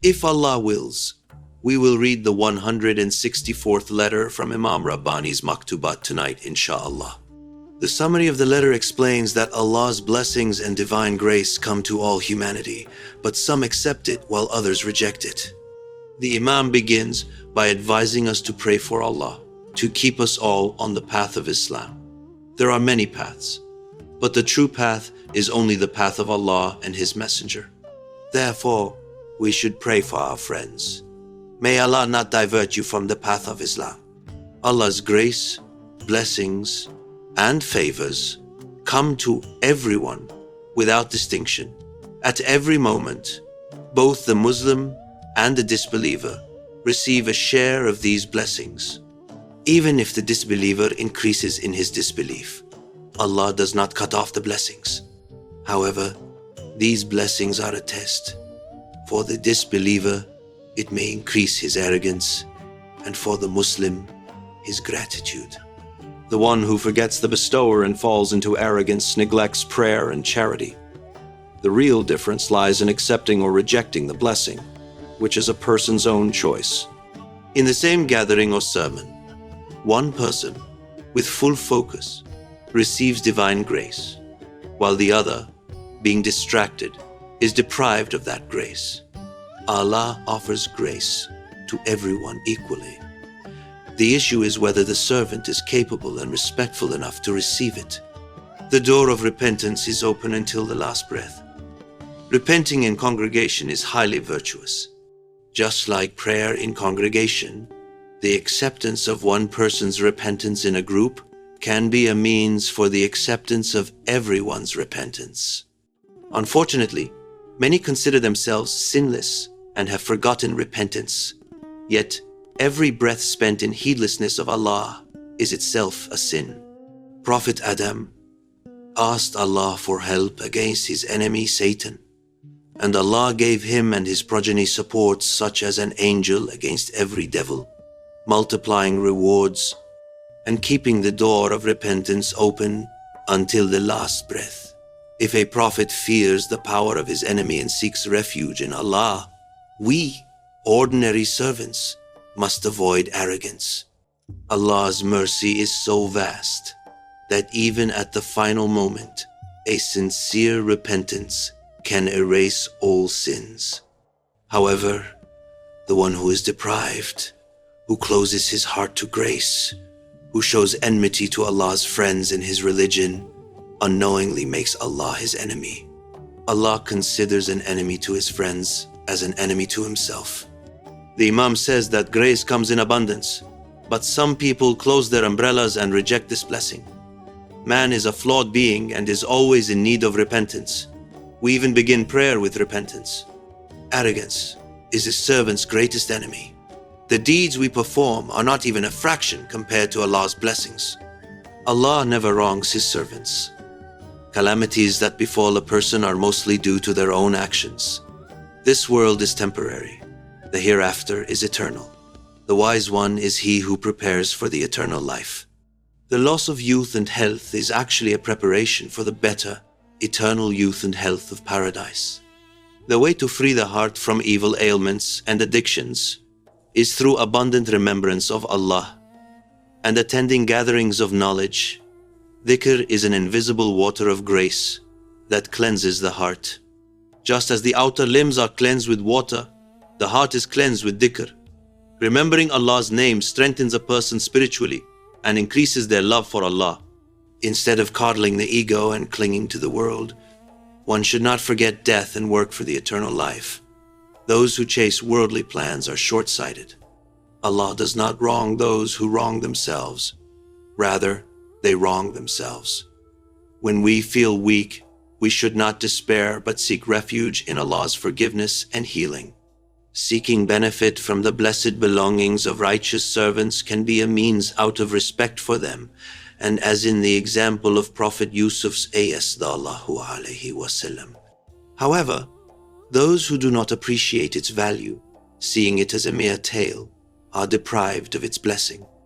If Allah wills, we will read the 164th letter from Imam Rabbani's Maktubat tonight, insha'Allah. The summary of the letter explains that Allah's blessings and divine grace come to all humanity, but some accept it while others reject it. The Imam begins by advising us to pray for Allah, to keep us all on the path of Islam. There are many paths, but the true path is only the path of Allah and His Messenger. Therefore, we should pray for our friends. May Allah not divert you from the path of Islam. Allah's grace, blessings, and favors come to everyone without distinction. At every moment, both the Muslim and the disbeliever receive a share of these blessings. Even if the disbeliever increases in his disbelief, Allah does not cut off the blessings. However, these blessings are a test. For the disbeliever, it may increase his arrogance, and for the Muslim, his gratitude. The one who forgets the bestower and falls into arrogance neglects prayer and charity. The real difference lies in accepting or rejecting the blessing, which is a person's own choice. In the same gathering or sermon, one person, with full focus, receives divine grace, while the other, being distracted, is deprived of that grace. Allah offers grace to everyone equally. The issue is whether the servant is capable and respectful enough to receive it. The door of repentance is open until the last breath. Repenting in congregation is highly virtuous. Just like prayer in congregation, the acceptance of one person's repentance in a group can be a means for the acceptance of everyone's repentance. Unfortunately, many consider themselves sinless and have forgotten repentance. Yet, every breath spent in heedlessness of Allah is itself a sin. Prophet Adam asked Allah for help against his enemy Satan, and Allah gave him and his progeny support such as an angel against every devil, multiplying rewards and keeping the door of repentance open until the last breath. If a prophet fears the power of his enemy and seeks refuge in Allah, we, ordinary servants, must avoid arrogance. Allah's mercy is so vast that even at the final moment, a sincere repentance can erase all sins. However, the one who is deprived, who closes his heart to grace, who shows enmity to Allah's friends in his religion, unknowingly makes Allah his enemy. Allah considers an enemy to his friends as an enemy to himself. The Imam says that grace comes in abundance, but some people close their umbrellas and reject this blessing. Man is a flawed being and is always in need of repentance. We even begin prayer with repentance. Arrogance is his servant's greatest enemy. The deeds we perform are not even a fraction compared to Allah's blessings. Allah never wrongs his servants. Calamities that befall a person are mostly due to their own actions. This world is temporary. The hereafter is eternal. The wise one is he who prepares for the eternal life. The loss of youth and health is actually a preparation for the better, eternal youth and health of paradise. The way to free the heart from evil ailments and addictions is through abundant remembrance of Allah and attending gatherings of knowledge. Dhikr is an invisible water of grace that cleanses the heart. Just as the outer limbs are cleansed with water, the heart is cleansed with dhikr. Remembering Allah's name strengthens a person spiritually and increases their love for Allah. Instead of coddling the ego and clinging to the world, one should not forget death and work for the eternal life. Those who chase worldly plans are short-sighted. Allah does not wrong those who wrong themselves. Rather, they wrong themselves. When we feel weak, we should not despair but seek refuge in Allah's forgiveness and healing. Seeking benefit from the blessed belongings of righteous servants can be a means out of respect for them, and as in the example of Prophet Yusuf's sallallahu alaihi wasallam. However, those who do not appreciate its value, seeing it as a mere tale, are deprived of its blessing.